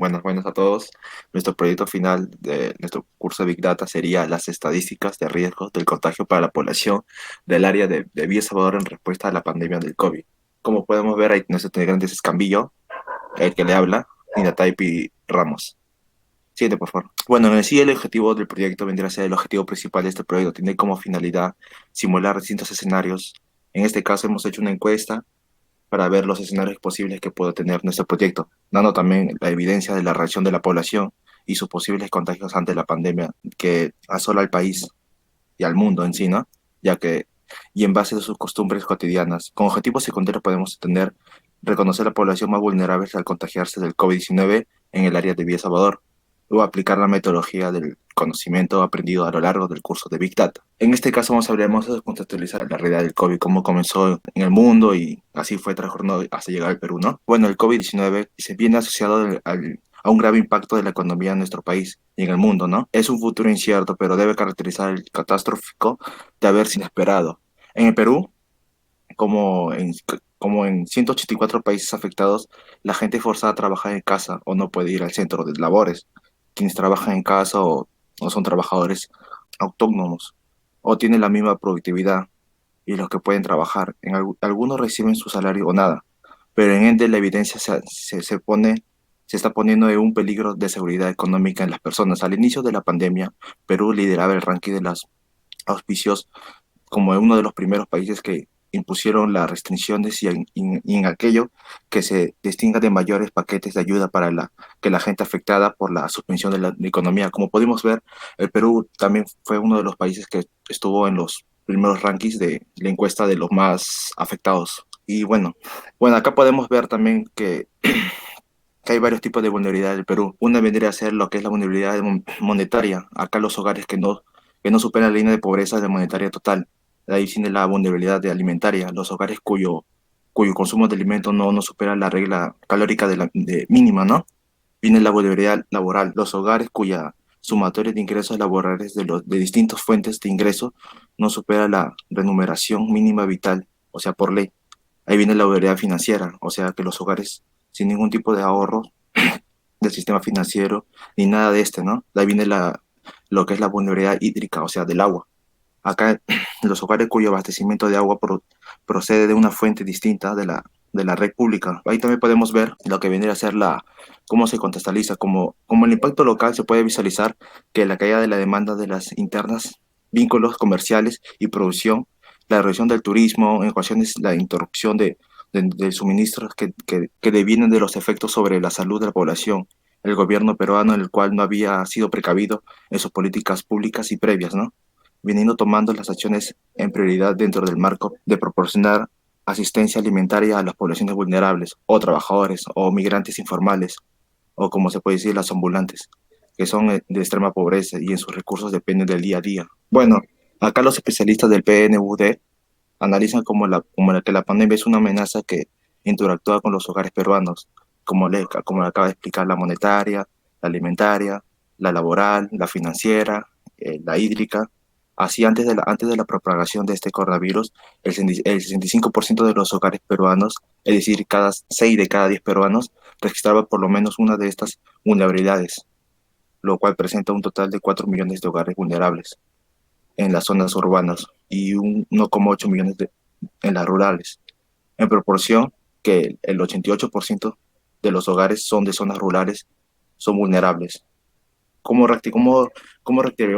Buenas a todos. Nuestro proyecto final de nuestro curso de Big Data sería las estadísticas de riesgos del contagio para la población del área de Villa Salvador en respuesta a la pandemia del COVID. Como podemos ver, hay nuestros integrantes Escambillo, el que le habla, y Nataipi Ramos. Siguiente, por favor. Bueno, en sí el objetivo del proyecto vendría a ser el objetivo principal de este proyecto. Tiene como finalidad simular distintos escenarios. En este caso hemos hecho una encuesta para ver los escenarios posibles que puede tener nuestro proyecto, dando también la evidencia de la reacción de la población y sus posibles contagios ante la pandemia que asola al país y al mundo en sí, ¿no? Ya que, y en base a sus costumbres cotidianas, con objetivos secundarios podemos tener reconocer la población más vulnerable al contagiarse del COVID-19 en el área de Villa Salvador, o aplicar la metodología del conocimiento aprendido a lo largo del curso de Big Data. En este caso hablaremos de contextualizar la realidad del COVID, cómo comenzó en el mundo y así fue transcurriendo hasta llegar al Perú, ¿no? Bueno, el COVID-19 se viene asociado a un grave impacto de la economía en nuestro país y en el mundo, ¿no? Es un futuro incierto, pero debe caracterizar el catastrófico de haberse inesperado. En el Perú, como en, como en 184 países afectados, la gente es forzada a trabajar en casa o no puede ir al centro de labores. Quienes trabajan en casa o son trabajadores autónomos o tienen la misma productividad y los que pueden trabajar. Algunos reciben su salario o nada, pero en ende la evidencia se está poniendo en un peligro de seguridad económica en las personas. Al inicio de la pandemia, Perú lideraba el ranking de los auspicios como uno de los primeros países que impusieron las restricciones y en aquello que se distinga de mayores paquetes de ayuda para que la gente afectada por la suspensión de la economía. Como pudimos ver, el Perú también fue uno de los países que estuvo en los primeros rankings de la encuesta de los más afectados. Y bueno, acá podemos ver también que hay varios tipos de vulnerabilidad del Perú. Una vendría a ser lo que es la vulnerabilidad monetaria. Acá los hogares que no superan la línea de pobreza de monetaria total. De ahí viene la vulnerabilidad de alimentaria. Los hogares cuyo consumo de alimentos no supera la regla calórica de mínima, ¿no? Viene la vulnerabilidad laboral. Los hogares cuya sumatoria de ingresos laborales de distintas fuentes de ingreso no supera la remuneración mínima vital, o sea, por ley. Ahí viene la vulnerabilidad financiera, o sea, que los hogares sin ningún tipo de ahorro del sistema financiero ni nada de ¿no? De ahí viene lo que es la vulnerabilidad hídrica, o sea, del agua. Acá, los hogares cuyo abastecimiento de agua procede de una fuente distinta de la red pública. Ahí también podemos ver lo que viene a ser cómo se contextualiza, como el impacto local se puede visualizar que la caída de la demanda de las internas, vínculos comerciales y producción, la reducción del turismo, en ocasiones la interrupción de suministros que devienen de los efectos sobre la salud de la población. El gobierno peruano, en el cual no había sido precavido en sus políticas públicas y previas, ¿no? Viniendo tomando las acciones en prioridad dentro del marco de proporcionar asistencia alimentaria a las poblaciones vulnerables, o trabajadores, o migrantes informales, o como se puede decir, las ambulantes, que son de extrema pobreza y en sus recursos dependen del día a día. Bueno, acá los especialistas del PNUD analizan que la pandemia es una amenaza que interactúa con los hogares peruanos, como le acaba de explicar, la monetaria, la alimentaria, la laboral, la financiera, la hídrica. Así, antes de la propagación de este coronavirus, el 65% de los hogares peruanos, es decir, cada 6 de cada 10 peruanos, registraba por lo menos una de estas vulnerabilidades, lo cual presenta un total de 4 millones de hogares vulnerables en las zonas urbanas y 1,8 millones en las rurales, en proporción que el 88% de los hogares son de zonas rurales, son vulnerables. ¿Cómo reactivamos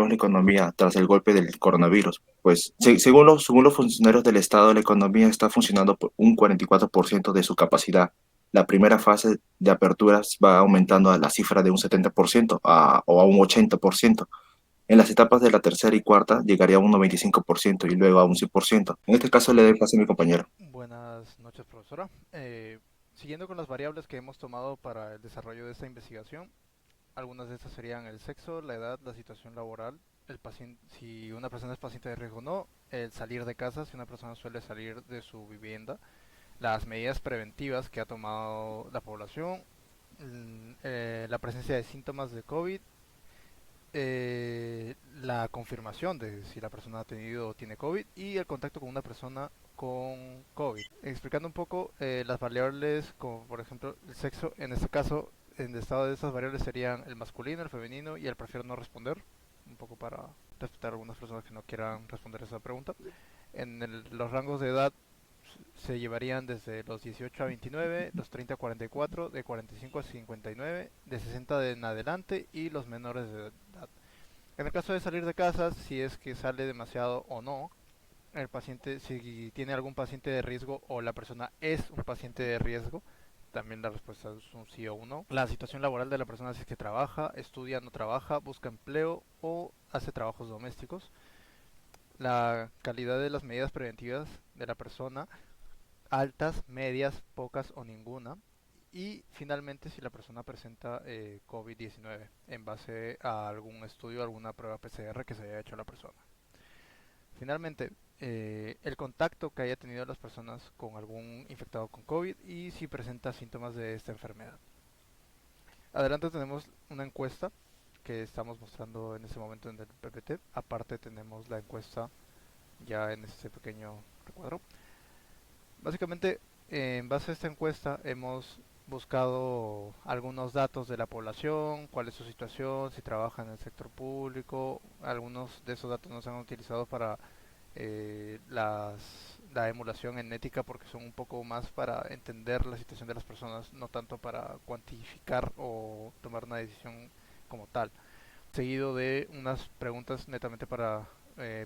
la economía tras el golpe del coronavirus? Pues según los funcionarios del Estado, la economía está funcionando por un 44% de su capacidad. La primera fase de aperturas va aumentando a la cifra de un 70% o a un 80%. En las etapas de la tercera y cuarta llegaría a un 95% y luego a un 100%. En este caso le doy paso a mi compañero. Buenas noches, profesora. Siguiendo con las variables que hemos tomado para el desarrollo de esta investigación, algunas de estas serían el sexo, la edad, la situación laboral, el paciente, si una persona es paciente de riesgo o no, el salir de casa, si una persona suele salir de su vivienda, las medidas preventivas que ha tomado la población, la presencia de síntomas de COVID, la confirmación de si la persona ha tenido o tiene COVID y el contacto con una persona con COVID. Explicando un poco las variables como por ejemplo el sexo, en este caso en estado de esas variables serían el masculino, el femenino y el prefiero no responder, un poco para respetar a algunas personas que no quieran responder esa pregunta. Los rangos de edad se llevarían desde los 18 a 29, los 30 a 44, de 45 a 59, de 60 en adelante y los menores de edad. En el caso de salir de casa, si es que sale demasiado o no, el paciente, si tiene algún paciente de riesgo o la persona es un paciente de riesgo, también la respuesta es un sí o un no. La situación laboral de la persona, si es que trabaja, estudia, no trabaja, busca empleo o hace trabajos domésticos. La calidad de las medidas preventivas de la persona, altas, medias, pocas o ninguna. Y finalmente si la persona presenta COVID-19 en base a algún estudio, alguna prueba PCR que se haya hecho a la persona. Finalmente, el contacto que haya tenido las personas con algún infectado con COVID y si presenta síntomas de esta enfermedad. Adelante tenemos una encuesta que estamos mostrando en este momento en el PPT. Aparte tenemos la encuesta ya en este pequeño recuadro. Básicamente, en base a esta encuesta hemos buscado algunos datos de la población, cuál es su situación, si trabaja en el sector público. Algunos de esos datos nos han utilizado para la emulación en ética porque son un poco más para entender la situación de las personas, no tanto para cuantificar o tomar una decisión como tal. Seguido de unas preguntas netamente para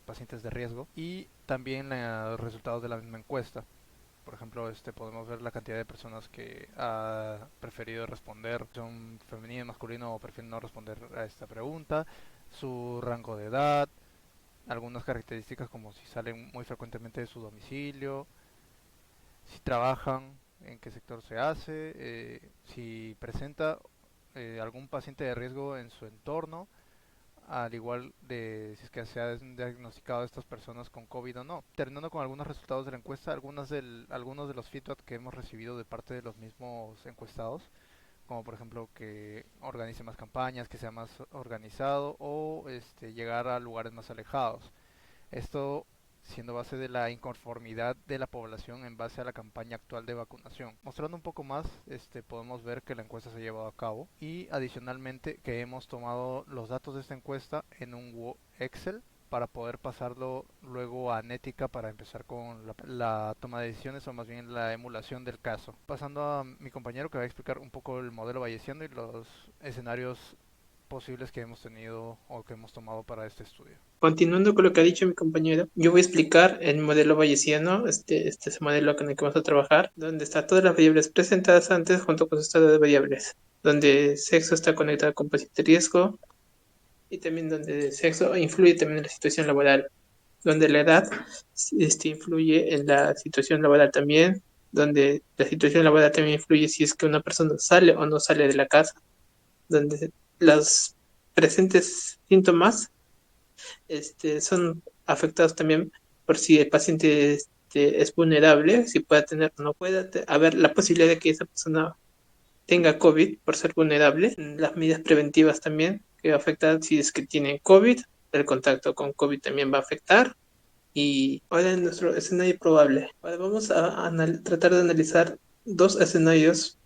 pacientes de riesgo y también los resultados de la misma encuesta. Por ejemplo, podemos ver la cantidad de personas que ha preferido responder, son femenino, masculino o prefieren no responder a esta pregunta, su rango de edad, algunas características como si salen muy frecuentemente de su domicilio, si trabajan, en qué sector se hace, si presenta algún paciente de riesgo en su entorno, al igual de si es que se han diagnosticado a estas personas con COVID o no. Terminando con algunos resultados de la encuesta, algunos de los feedback que hemos recibido de parte de los mismos encuestados, como por ejemplo que organice más campañas, que sea más organizado o llegar a lugares más alejados. Esto siendo base de la inconformidad de la población en base a la campaña actual de vacunación. Mostrando un poco más, podemos ver que la encuesta se ha llevado a cabo y adicionalmente que hemos tomado los datos de esta encuesta en un Excel para poder pasarlo luego a Nética para empezar con la toma de decisiones o más bien la emulación del caso. Pasando a mi compañero que va a explicar un poco el modelo bayesiano y los escenarios posibles que hemos tenido o que hemos tomado para este estudio. Continuando con lo que ha dicho mi compañero, yo voy a explicar el modelo bayesiano, este es el modelo con el que vamos a trabajar, donde está todas las variables presentadas antes junto con su estado de variables, donde sexo está conectado con paciente de riesgo y también donde sexo influye también en la situación laboral, donde la edad influye en la situación laboral también, donde la situación laboral también influye si es que una persona sale o no sale de la casa, donde los presentes síntomas son afectados también por si el paciente es vulnerable, si puede tener o no puede haber la posibilidad de que esa persona tenga COVID por ser vulnerable. Las medidas preventivas también que afectan si es que tiene COVID, el contacto con COVID también va a afectar. Y ahora en nuestro escenario probable, ahora vamos a tratar de analizar dos escenarios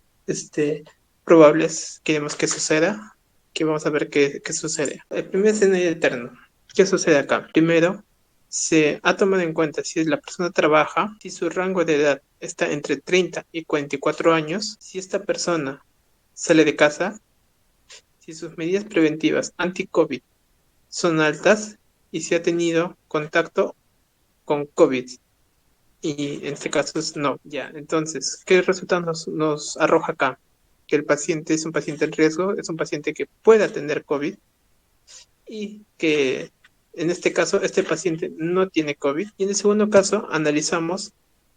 probables que queremos que suceda, que vamos a ver qué sucede. El primer escenario eterno. ¿Qué sucede acá? Primero, se ha tomado en cuenta si la persona trabaja, si su rango de edad está entre 30 y 44 años, si esta persona sale de casa, si sus medidas preventivas anti-COVID son altas y si ha tenido contacto con COVID. Y en este caso es no, ya. Entonces, ¿qué resultado nos arroja acá? Que el paciente es un paciente en riesgo, es un paciente que pueda tener COVID y que en este caso este paciente no tiene COVID. Y en el segundo caso analizamos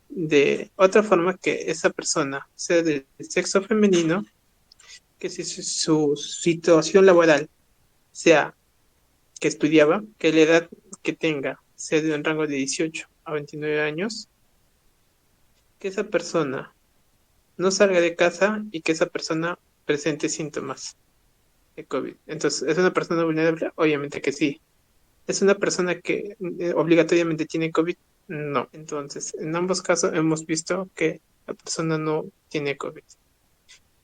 de otra forma que esa persona sea del sexo femenino, que si su situación laboral sea que estudiaba, que la edad que tenga sea de un rango de 18 a 29 años, que esa persona no salga de casa y que esa persona presente síntomas de COVID. Entonces, ¿es una persona vulnerable? Obviamente que sí. ¿Es una persona que obligatoriamente tiene COVID? No. Entonces, en ambos casos hemos visto que la persona no tiene COVID.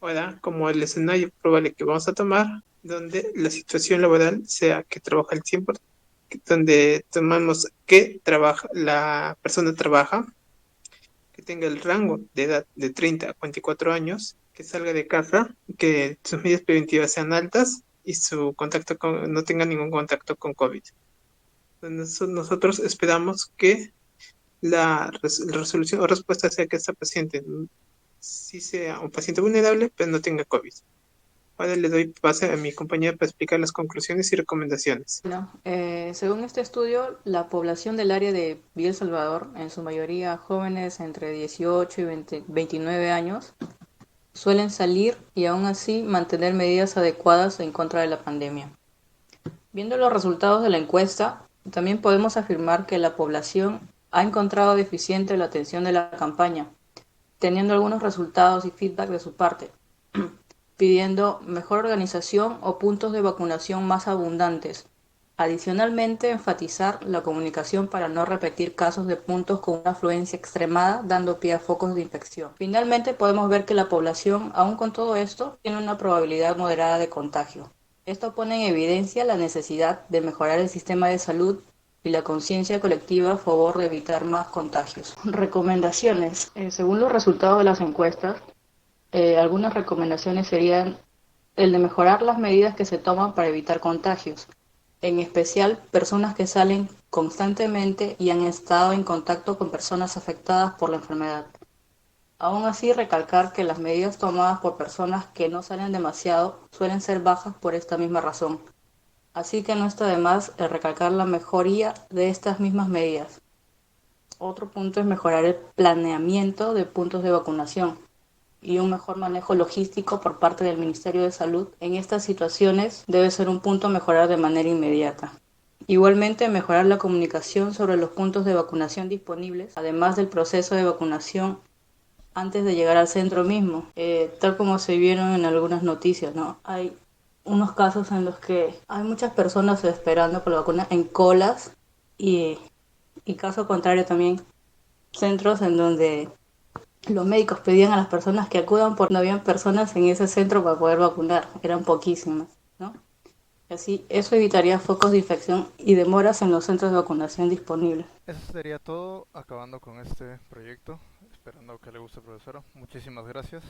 Ahora, como el escenario probable que vamos a tomar, donde la situación laboral sea que trabaja el 100%, donde tomamos que trabaja, la persona trabaja, que tenga el rango de edad de 30 a 44 años, que salga de casa, que sus medidas preventivas sean altas y su no tenga ningún contacto con COVID. Entonces, nosotros esperamos que la resolución o respuesta sea que esta paciente sí sea un paciente vulnerable, pero no tenga COVID. Ahora le doy pase a mi compañera para explicar las conclusiones y recomendaciones. Bueno, según este estudio, la población del área de Villa El Salvador, en su mayoría jóvenes entre 18 y 29 años, suelen salir y aún así mantener medidas adecuadas en contra de la pandemia. Viendo los resultados de la encuesta, también podemos afirmar que la población ha encontrado deficiente la atención de la campaña, teniendo algunos resultados y feedback de su parte, pidiendo mejor organización o puntos de vacunación más abundantes. Adicionalmente, enfatizar la comunicación para no repetir casos de puntos con una afluencia extremada, dando pie a focos de infección. Finalmente, podemos ver que la población, aún con todo esto, tiene una probabilidad moderada de contagio. Esto pone en evidencia la necesidad de mejorar el sistema de salud y la conciencia colectiva a favor de evitar más contagios. Recomendaciones. Según los resultados de las encuestas, algunas recomendaciones serían el de mejorar las medidas que se toman para evitar contagios, en especial personas que salen constantemente y han estado en contacto con personas afectadas por la enfermedad. Aún así, recalcar que las medidas tomadas por personas que no salen demasiado suelen ser bajas por esta misma razón. Así que no está de más recalcar la mejoría de estas mismas medidas. Otro punto es mejorar el planeamiento de puntos de vacunación y un mejor manejo logístico por parte del Ministerio de Salud. En estas situaciones debe ser un punto a mejorar de manera inmediata. Igualmente, mejorar la comunicación sobre los puntos de vacunación disponibles, además del proceso de vacunación antes de llegar al centro mismo, tal como se vieron en algunas noticias, ¿no? Hay unos casos en los que hay muchas personas esperando por la vacuna en colas y, y caso contrario también centros en donde los médicos pedían a las personas que acudan porque no habían personas en ese centro para poder vacunar, eran poquísimas, ¿no? Así, eso evitaría focos de infección y demoras en los centros de vacunación disponibles. Eso sería todo, acabando con este proyecto, esperando que le guste, profesora. Muchísimas gracias.